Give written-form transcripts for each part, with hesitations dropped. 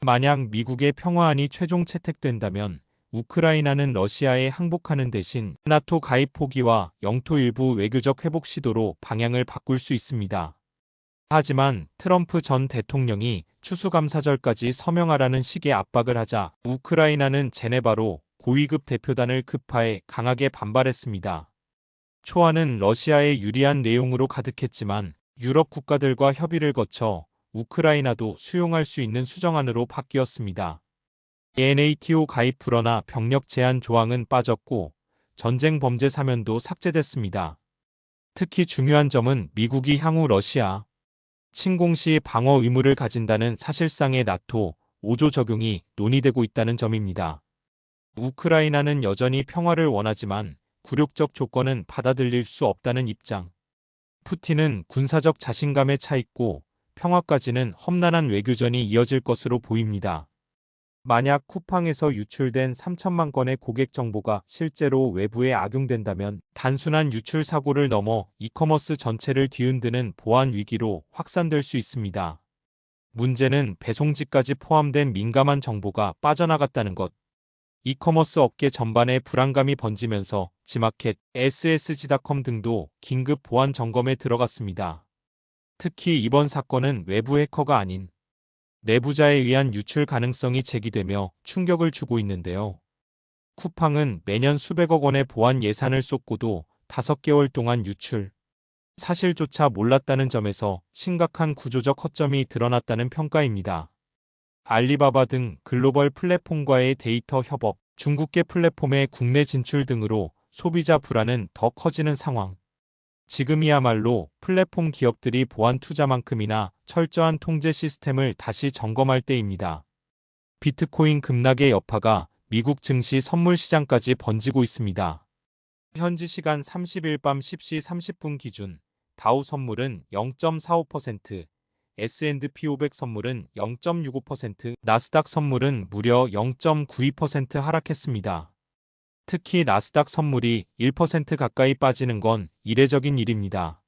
만약 미국의 평화안이 최종 채택된다면 우크라이나는 러시아에 항복하는 대신 나토 가입 포기와 영토 일부 외교적 회복 시도로 방향을 바꿀 수 있습니다. 하지만 트럼프 전 대통령이 추수감사절까지 서명하라는 식의 압박을 하자 우크라이나는 제네바로 고위급 대표단을 급파해 강하게 반발했습니다. 초안은 러시아에 유리한 내용으로 가득했지만 유럽 국가들과 협의를 거쳐 우크라이나도 수용할 수 있는 수정안으로 바뀌었습니다. NATO 가입 불허나 병력 제한 조항은 빠졌고 전쟁 범죄 사면도 삭제됐습니다. 특히 중요한 점은 미국이 향후 러시아 침공 시 방어 의무를 가진다는 사실상의 나토 5조 적용이 논의되고 있다는 점입니다. 우크라이나는 여전히 평화를 원하지만 굴욕적 조건은 받아들일 수 없다는 입장. 푸틴은 군사적 자신감에 차 있고 평화까지는 험난한 외교전이 이어질 것으로 보입니다. 만약 쿠팡에서 유출된 3천만 건의 고객 정보가 실제로 외부에 악용된다면 단순한 유출 사고를 넘어 이커머스 전체를 뒤흔드는 보안 위기로 확산될 수 있습니다. 문제는 배송지까지 포함된 민감한 정보가 빠져나갔다는 것. 이커머스 업계 전반에 불안감이 번지면서 지마켓, ssg.com 등도 긴급 보안 점검에 들어갔습니다. 특히 이번 사건은 외부 해커가 아닌 내부자에 의한 유출 가능성이 제기되며 충격을 주고 있는데요. 쿠팡은 매년 수백억 원의 보안 예산을 쏟고도 5개월 동안 유출 사실조차 몰랐다는 점에서 심각한 구조적 허점이 드러났다는 평가입니다. 알리바바 등 글로벌 플랫폼과의 데이터 협업, 중국계 플랫폼의 국내 진출 등으로 소비자 불안은 더 커지는 상황. 지금이야말로 플랫폼 기업들이 보안 투자만큼이나 철저한 통제 시스템을 다시 점검할 때입니다. 비트코인 급락의 여파가 미국 증시 선물 시장까지 번지고 있습니다. 현지 시간 30일 밤 10시 30분 기준 다우 선물은 0.45%, S&P 500 선물은 0.65%, 나스닥 선물은 무려 0.92% 하락했습니다. 특히 나스닥 선물이 1% 가까이 빠지는 건 이례적인 일입니다.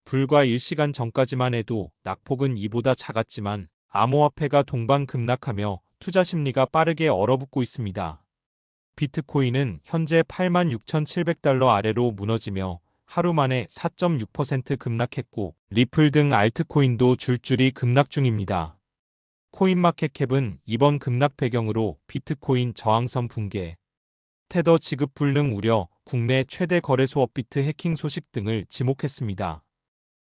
불과 1시간 전까지만 해도 낙폭은 이보다 작았지만 암호화폐가 동반 급락하며 투자 심리가 빠르게 얼어붙고 있습니다. 비트코인은 현재 86,700달러 아래로 무너지며 하루 만에 4.6% 급락했고 리플 등 알트코인도 줄줄이 급락 중입니다. 코인마켓캡은 이번 급락 배경으로 비트코인 저항선 붕괴, 테더 지급 불능 우려, 국내 최대 거래소 업비트 해킹 소식 등을 지목했습니다.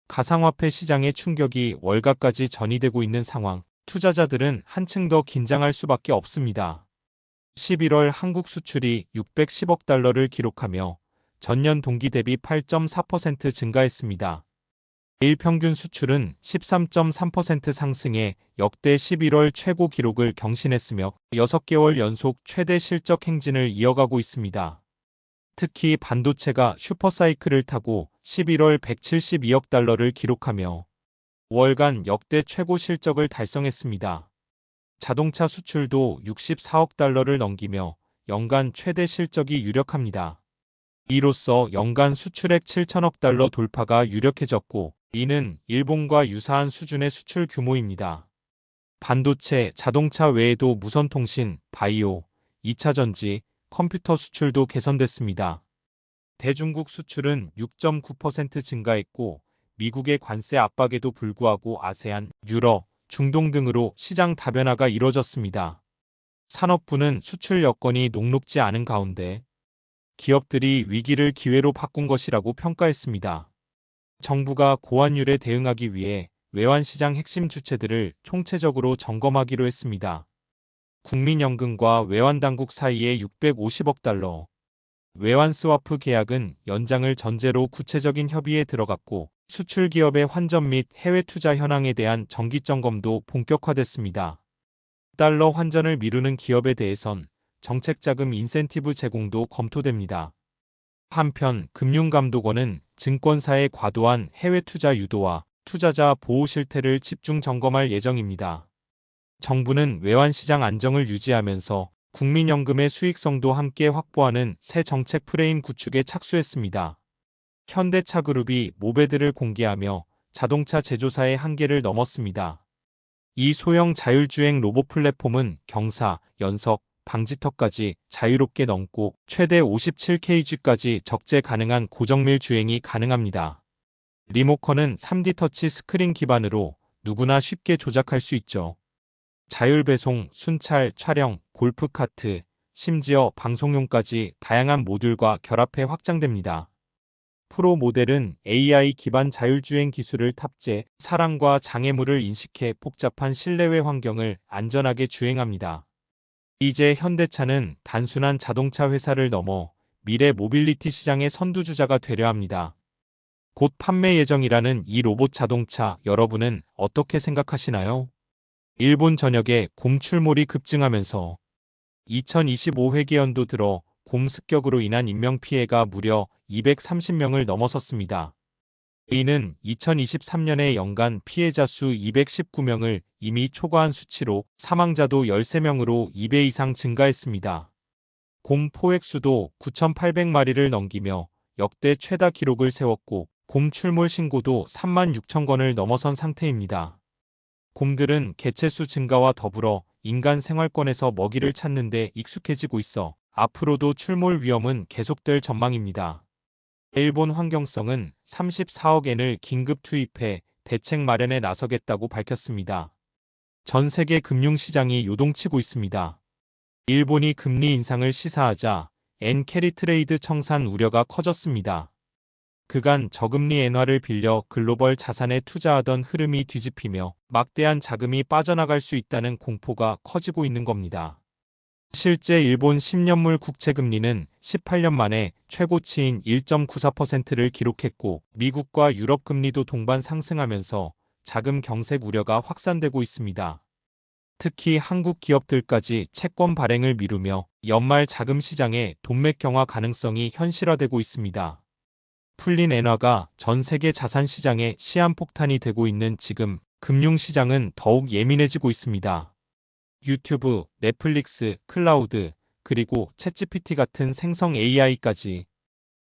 가상화폐 시장의 충격이 월가까지 전이되고 있는 상황, 투자자들은 한층 더 긴장할 수밖에 없습니다. 11월 한국 수출이 610억 달러를 기록하며 전년 동기 대비 8.4% 증가했습니다. 매일 평균 수출은 13.3% 상승해 역대 11월 최고 기록을 경신했으며 6개월 연속 최대 실적 행진을 이어가고 있습니다. 특히 반도체가 슈퍼사이클을 타고 11월 172억 달러를 기록하며 월간 역대 최고 실적을 달성했습니다. 자동차 수출도 64억 달러를 넘기며 연간 최대 실적이 유력합니다. 이로써 연간 수출액 7천억 달러 돌파가 유력해졌고 이는 일본과 유사한 수준의 수출 규모입니다. 반도체, 자동차 외에도 무선통신, 바이오, 2차전지, 컴퓨터 수출도 개선됐습니다. 대중국 수출은 6.9% 증가했고 미국의 관세 압박에도 불구하고 아세안, 유럽, 중동 등으로 시장 다변화가 이뤄졌습니다. 산업부는 수출 여건이 녹록지 않은 가운데 기업들이 위기를 기회로 바꾼 것이라고 평가했습니다. 정부가 고환율에 대응하기 위해 외환시장 핵심 주체들을 총체적으로 점검하기로 했습니다. 국민연금과 외환당국 사이에 650억 달러 외환스와프 계약은 연장을 전제로 구체적인 협의에 들어갔고 수출기업의 환전 및 해외 투자 현황에 대한 정기점검도 본격화됐습니다. 달러 환전을 미루는 기업에 대해선 정책자금 인센티브 제공도 검토됩니다. 한편 금융감독원은 증권사의 과도한 해외 투자 유도와 투자자 보호 실태를 집중 점검할 예정입니다. 정부는 외환시장 안정을 유지하면서 국민연금의 수익성도 함께 확보하는 새 정책 프레임 구축에 착수했습니다. 현대차그룹이 모베드를 공개하며 자동차 제조사의 한계를 넘었습니다. 이 소형 자율주행 로봇 플랫폼은 경사, 연석, 방지턱까지 자유롭게 넘고 최대 57kg까지 적재 가능한 고정밀 주행이 가능합니다. 리모컨은 3D 터치 스크린 기반으로 누구나 쉽게 조작할 수 있죠. 자율배송, 순찰, 촬영, 골프카트, 심지어 방송용까지 다양한 모듈과 결합해 확장됩니다. 프로 모델은 AI 기반 자율주행 기술을 탑재, 사람과 장애물을 인식해 복잡한 실내외 환경을 안전하게 주행합니다. 이제 현대차는 단순한 자동차 회사를 넘어 미래 모빌리티 시장의 선두주자가 되려 합니다. 곧 판매 예정이라는 이 로봇 자동차, 여러분은 어떻게 생각하시나요? 일본 전역에 곰 출몰이 급증하면서 2025 회계연도 들어 곰 습격으로 인한 인명피해가 무려 230명을 넘어섰습니다. 이는 2023년의 연간 피해자 수 219명을 이미 초과한 수치로 사망자도 13명으로 2배 이상 증가했습니다. 곰 포획수도 9,800마리를 넘기며 역대 최다 기록을 세웠고 곰 출몰 신고도 3만 6천 건을 넘어선 상태입니다. 곰들은 개체수 증가와 더불어 인간 생활권에서 먹이를 찾는 데 익숙해지고 있어 앞으로도 출몰 위험은 계속될 전망입니다. 일본 환경성은 34억 엔을 긴급 투입해 대책 마련에 나서겠다고 밝혔습니다. 전 세계 금융시장이 요동치고 있습니다. 일본이 금리 인상을 시사하자 엔 캐리 트레이드 청산 우려가 커졌습니다. 그간 저금리 엔화를 빌려 글로벌 자산에 투자하던 흐름이 뒤집히며 막대한 자금이 빠져나갈 수 있다는 공포가 커지고 있는 겁니다. 실제 일본 10년물 국채금리는 18년 만에 최고치인 1.94%를 기록했고 미국과 유럽 금리도 동반 상승하면서 자금 경색 우려가 확산되고 있습니다. 특히 한국 기업들까지 채권 발행을 미루며 연말 자금 시장의 돈맥 경화 가능성이 현실화되고 있습니다. 풀린 엔화가 전 세계 자산 시장에 시한폭탄이 되고 있는 지금 금융시장은 더욱 예민해지고 있습니다. 유튜브, 넷플릭스, 클라우드, 그리고 챗GPT 같은 생성 AI까지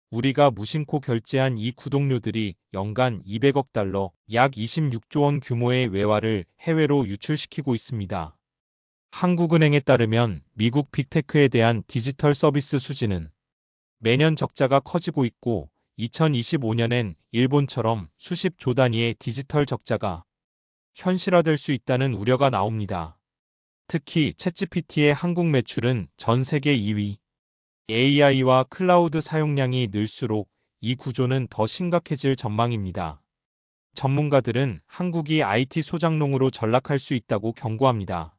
우리가 무심코 결제한 이 구독료들이 연간 200억 달러, 약 26조 원 규모의 외화를 해외로 유출시키고 있습니다. 한국은행에 따르면 미국 빅테크에 대한 디지털 서비스 수지는 매년 적자가 커지고 있고 2025년엔 일본처럼 수십 조 단위의 디지털 적자가 현실화될 수 있다는 우려가 나옵니다. 특히 챗GPT의 한국 매출은 전 세계 2위. AI와 클라우드 사용량이 늘수록 이 구조는 더 심각해질 전망입니다. 전문가들은 한국이 IT 소장농으로 전락할 수 있다고 경고합니다.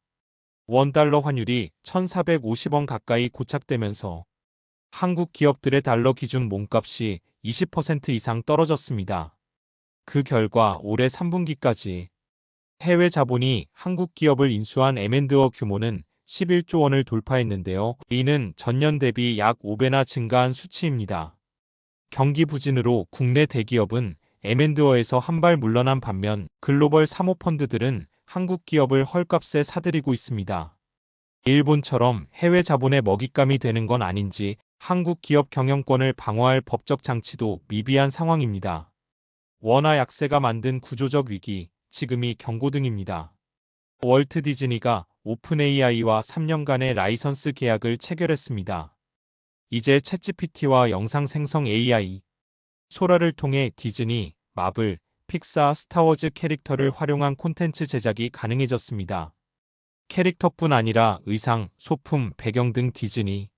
원달러 환율이 1,450원 가까이 고착되면서 한국 기업들의 달러 기준 몸값이 20% 이상 떨어졌습니다. 그 결과 올해 3분기까지 해외 자본이 한국 기업을 인수한 M&A 규모는 11조 원을 돌파했는데요. 이는 전년 대비 약 5배나 증가한 수치입니다. 경기 부진으로 국내 대기업은 M&A에서 한 발 물러난 반면 글로벌 사모펀드들은 한국 기업을 헐값에 사들이고 있습니다. 일본처럼 해외 자본의 먹잇감이 되는 건 아닌지 한국 기업 경영권을 방어할 법적 장치도 미비한 상황입니다. 원화 약세가 만든 구조적 위기, 지금이 경고등입니다. 월트 디즈니가 오픈 AI와 3년간의 라이선스 계약을 체결했습니다. 이제 챗GPT와 영상 생성 AI, 소라를 통해 디즈니, 마블, 픽사, 스타워즈 캐릭터를 활용한 콘텐츠 제작이 가능해졌습니다. 캐릭터뿐 아니라 의상, 소품, 배경 등 디즈니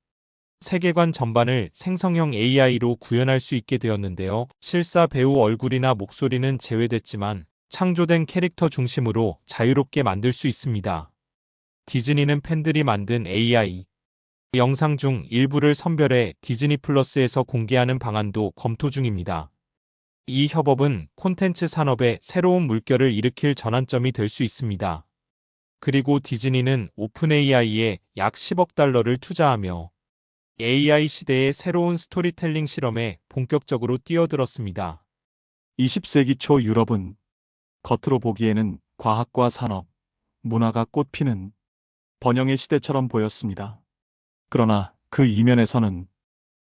세계관 전반을 생성형 AI로 구현할 수 있게 되었는데요. 실사 배우 얼굴이나 목소리는 제외됐지만 창조된 캐릭터 중심으로 자유롭게 만들 수 있습니다. 디즈니는 팬들이 만든 AI 영상 중 일부를 선별해 디즈니 플러스에서 공개하는 방안도 검토 중입니다. 이 협업은 콘텐츠 산업에 새로운 물결을 일으킬 전환점이 될 수 있습니다. 그리고 디즈니는 오픈 AI에 약 10억 달러를 투자하며 AI 시대의 새로운 스토리텔링 실험에 본격적으로 뛰어들었습니다. 20세기 초 유럽은 겉으로 보기에는 과학과 산업, 문화가 꽃피는 번영의 시대처럼 보였습니다. 그러나 그 이면에서는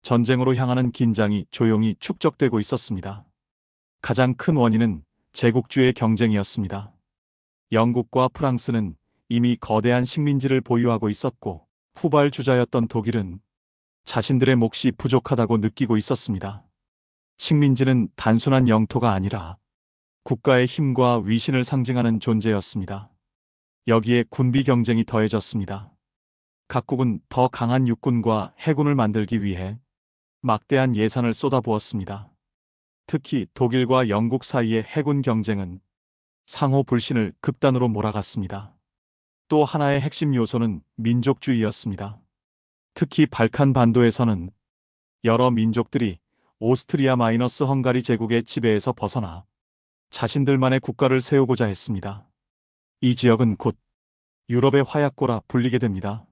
전쟁으로 향하는 긴장이 조용히 축적되고 있었습니다. 가장 큰 원인은 제국주의 경쟁이었습니다. 영국과 프랑스는 이미 거대한 식민지를 보유하고 있었고 후발주자였던 독일은 자신들의 몫이 부족하다고 느끼고 있었습니다. 식민지는 단순한 영토가 아니라 국가의 힘과 위신을 상징하는 존재였습니다. 여기에 군비 경쟁이 더해졌습니다. 각국은 더 강한 육군과 해군을 만들기 위해 막대한 예산을 쏟아부었습니다. 특히 독일과 영국 사이의 해군 경쟁은 상호 불신을 극단으로 몰아갔습니다. 또 하나의 핵심 요소는 민족주의였습니다. 특히 발칸 반도에서는 여러 민족들이 오스트리아-헝가리 제국의 지배에서 벗어나 자신들만의 국가를 세우고자 했습니다. 이 지역은 곧 유럽의 화약고라 불리게 됩니다.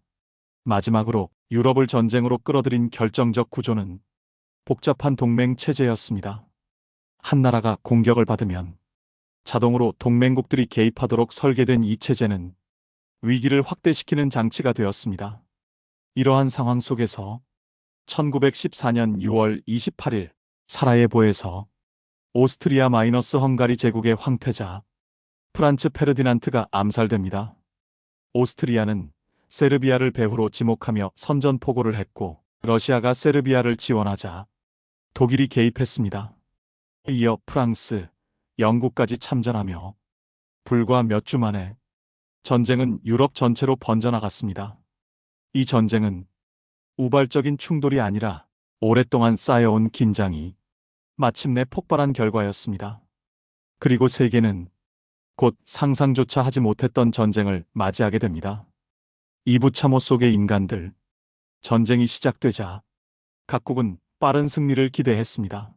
마지막으로 유럽을 전쟁으로 끌어들인 결정적 구조는 복잡한 동맹 체제였습니다. 한 나라가 공격을 받으면 자동으로 동맹국들이 개입하도록 설계된 이 체제는 위기를 확대시키는 장치가 되었습니다. 이러한 상황 속에서 1914년 6월 28일 사라예보에서 오스트리아-헝가리 제국의 황태자 프란츠 페르디난트가 암살됩니다. 오스트리아는 세르비아를 배후로 지목하며 선전포고를 했고 러시아가 세르비아를 지원하자 독일이 개입했습니다. 이어 프랑스, 영국까지 참전하며 불과 몇 주 만에 전쟁은 유럽 전체로 번져나갔습니다. 이 전쟁은 우발적인 충돌이 아니라 오랫동안 쌓여온 긴장이 마침내 폭발한 결과였습니다. 그리고 세계는 곧 상상조차 하지 못했던 전쟁을 맞이하게 됩니다. 이부 참호 속의 인간들. 전쟁이 시작되자 각국은 빠른 승리를 기대했습니다.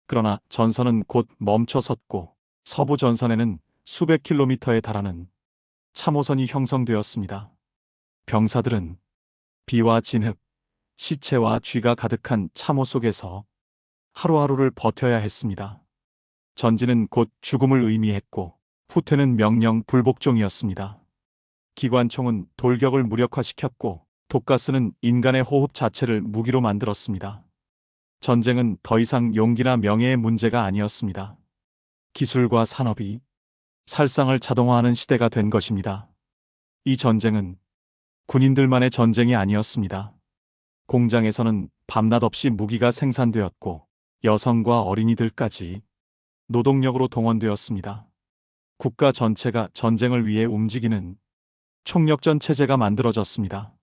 그러나 전선은 곧 멈춰섰고 서부 전선에는 수백 킬로미터에 달하는 참호선이 형성되었습니다. 병사들은 비와 진흙, 시체와 쥐가 가득한 참호 속에서 하루하루를 버텨야 했습니다. 전진은 곧 죽음을 의미했고 후퇴는 명령 불복종이었습니다. 기관총은 돌격을 무력화시켰고 독가스는 인간의 호흡 자체를 무기로 만들었습니다. 전쟁은 더 이상 용기나 명예의 문제가 아니었습니다. 기술과 산업이 살상을 자동화하는 시대가 된 것입니다. 이 전쟁은 군인들만의 전쟁이 아니었습니다. 공장에서는 밤낮 없이 무기가 생산되었고 여성과 어린이들까지 노동력으로 동원되었습니다. 국가 전체가 전쟁을 위해 움직이는 총력전 체제가 만들어졌습니다.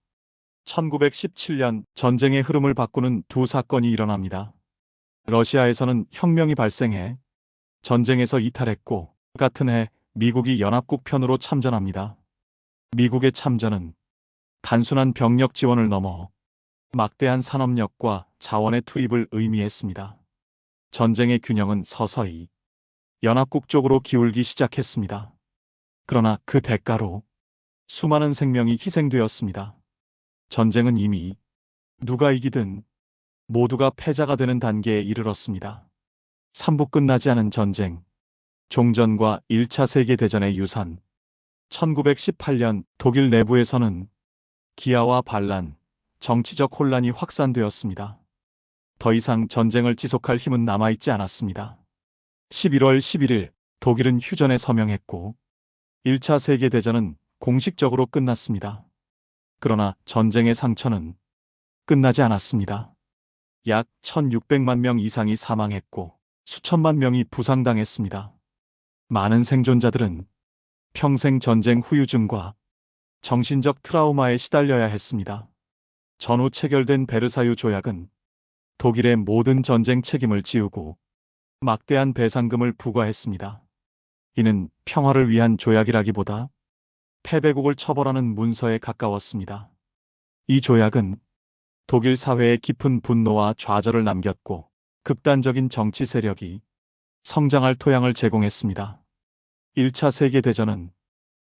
1917년 전쟁의 흐름을 바꾸는 두 사건이 일어납니다. 러시아에서는 혁명이 발생해 전쟁에서 이탈했고 같은 해 미국이 연합국 편으로 참전합니다. 미국의 참전은 단순한 병력 지원을 넘어 막대한 산업력과 자원의 투입을 의미했습니다. 전쟁의 균형은 서서히 연합국 쪽으로 기울기 시작했습니다. 그러나 그 대가로 수많은 생명이 희생되었습니다. 전쟁은 이미 누가 이기든 모두가 패자가 되는 단계에 이르렀습니다. 3부 끝나지 않은 전쟁, 종전과 1차 세계대전의 유산. 1918년 독일 내부에서는 기아와 반란, 정치적 혼란이 확산되었습니다. 더 이상 전쟁을 지속할 힘은 남아있지 않았습니다. 11월 11일 독일은 휴전에 서명했고 1차 세계대전은 공식적으로 끝났습니다. 그러나 전쟁의 상처는 끝나지 않았습니다. 약 1600만 명 이상이 사망했고 수천만 명이 부상당했습니다. 많은 생존자들은 평생 전쟁 후유증과 정신적 트라우마에 시달려야 했습니다. 전후 체결된 베르사유 조약은 독일의 모든 전쟁 책임을 지우고 막대한 배상금을 부과했습니다. 이는 평화를 위한 조약이라기보다 패배국을 처벌하는 문서에 가까웠습니다. 이 조약은 독일 사회에 깊은 분노와 좌절을 남겼고 극단적인 정치 세력이 성장할 토양을 제공했습니다. 1차 세계대전은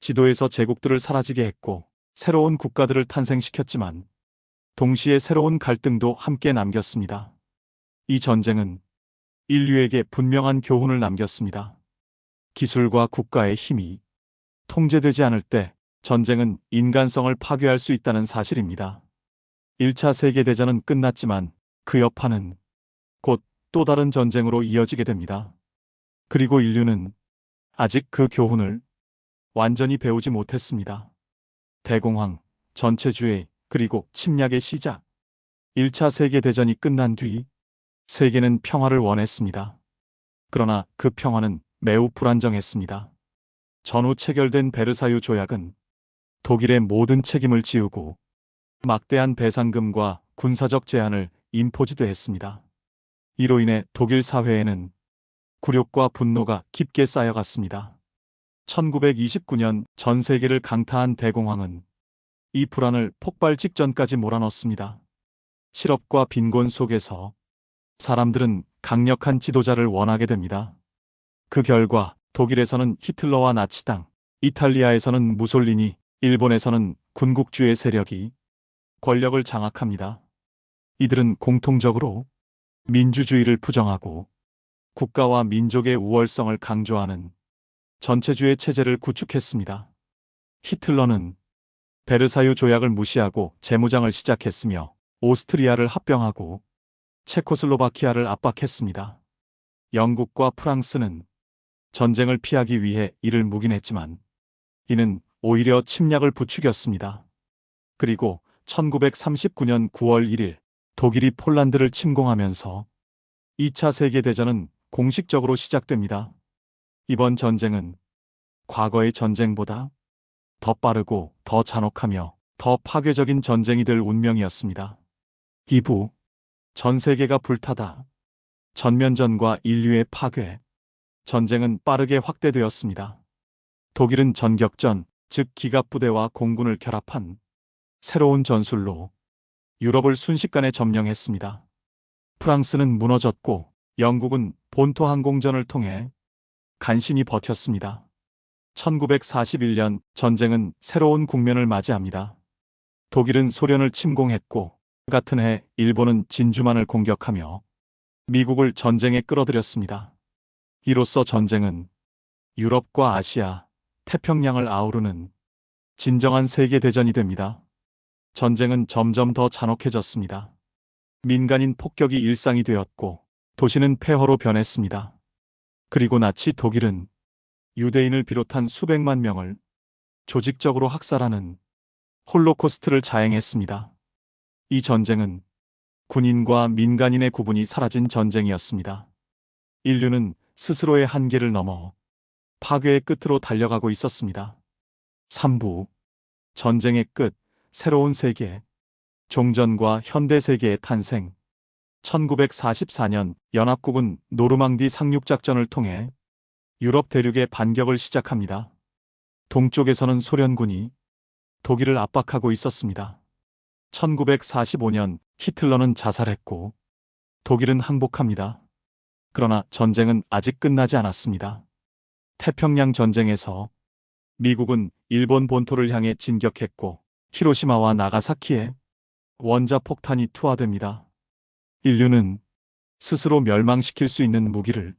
지도에서 제국들을 사라지게 했고 새로운 국가들을 탄생시켰지만 동시에 새로운 갈등도 함께 남겼습니다. 이 전쟁은 인류에게 분명한 교훈을 남겼습니다. 기술과 국가의 힘이 통제되지 않을 때 전쟁은 인간성을 파괴할 수 있다는 사실입니다. 1차 세계대전은 끝났지만 그 여파는 곧 또 다른 전쟁으로 이어지게 됩니다. 그리고 인류는 아직 그 교훈을 완전히 배우지 못했습니다. 대공황, 전체주의, 그리고 침략의 시작. 1차 세계대전이 끝난 뒤 세계는 평화를 원했습니다. 그러나 그 평화는 매우 불안정했습니다. 전후 체결된 베르사유 조약은 독일의 모든 책임을 지우고 막대한 배상금과 군사적 제한을 임포지드했습니다. 이로 인해 독일 사회에는 굴욕과 분노가 깊게 쌓여갔습니다. 1929년 전 세계를 강타한 대공황은 이 불안을 폭발 직전까지 몰아넣습니다. 실업과 빈곤 속에서 사람들은 강력한 지도자를 원하게 됩니다. 그 결과 독일에서는 히틀러와 나치당, 이탈리아에서는 무솔리니, 일본에서는 군국주의 세력이 권력을 장악합니다. 이들은 공통적으로 민주주의를 부정하고 국가와 민족의 우월성을 강조하는 전체주의 체제를 구축했습니다. 히틀러는 베르사유 조약을 무시하고 재무장을 시작했으며 오스트리아를 합병하고 체코슬로바키아를 압박했습니다. 영국과 프랑스는 전쟁을 피하기 위해 이를 묵인했지만 이는 오히려 침략을 부추겼습니다. 그리고 1939년 9월 1일 독일이 폴란드를 침공하면서 2차 세계대전은 공식적으로 시작됩니다. 이번 전쟁은 과거의 전쟁보다 더 빠르고 더 잔혹하며 더 파괴적인 전쟁이 될 운명이었습니다. 2부 전 세계가 불타다. 전면전과 인류의 파괴. 전쟁은 빠르게 확대되었습니다. 독일은 전격전, 즉 기갑부대와 공군을 결합한 새로운 전술로 유럽을 순식간에 점령했습니다. 프랑스는 무너졌고 영국은 본토 항공전을 통해 간신히 버텼습니다. 1941년 전쟁은 새로운 국면을 맞이합니다. 독일은 소련을 침공했고 같은 해 일본은 진주만을 공격하며 미국을 전쟁에 끌어들였습니다. 이로써 전쟁은 유럽과 아시아, 태평양을 아우르는 진정한 세계대전이 됩니다. 전쟁은 점점 더 잔혹해졌습니다. 민간인 폭격이 일상이 되었고 도시는 폐허로 변했습니다. 그리고 나치 독일은 유대인을 비롯한 수백만 명을 조직적으로 학살하는 홀로코스트를 자행했습니다. 이 전쟁은 군인과 민간인의 구분이 사라진 전쟁이었습니다. 인류는 스스로의 한계를 넘어 파괴의 끝으로 달려가고 있었습니다. 3부 전쟁의 끝, 새로운 세계, 종전과 현대 세계의 탄생. 1944년 연합국은 노르망디 상륙작전을 통해 유럽 대륙의 반격을 시작합니다. 동쪽에서는 소련군이 독일을 압박하고 있었습니다. 1945년 히틀러는 자살했고 독일은 항복합니다. 그러나 전쟁은 아직 끝나지 않았습니다. 태평양 전쟁에서 미국은 일본 본토를 향해 진격했고 히로시마와 나가사키에 원자폭탄이 투하됩니다. 인류는 스스로 멸망시킬 수 있는 무기를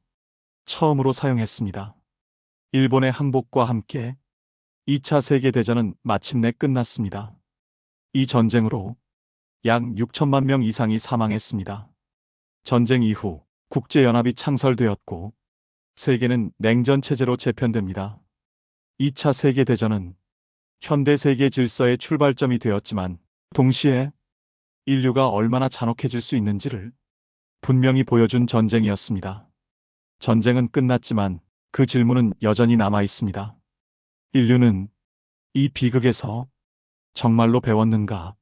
처음으로 사용했습니다. 일본의 항복과 함께 2차 세계대전은 마침내 끝났습니다. 이 전쟁으로 약 6천만 명 이상이 사망했습니다. 전쟁 이후 국제연합이 창설되었고 세계는 냉전체제로 재편됩니다. 2차 세계대전은 현대 세계 질서의 출발점이 되었지만 동시에 인류가 얼마나 잔혹해질 수 있는지를 분명히 보여준 전쟁이었습니다. 전쟁은 끝났지만 그 질문은 여전히 남아 있습니다. 인류는 이 비극에서 정말로 배웠는가?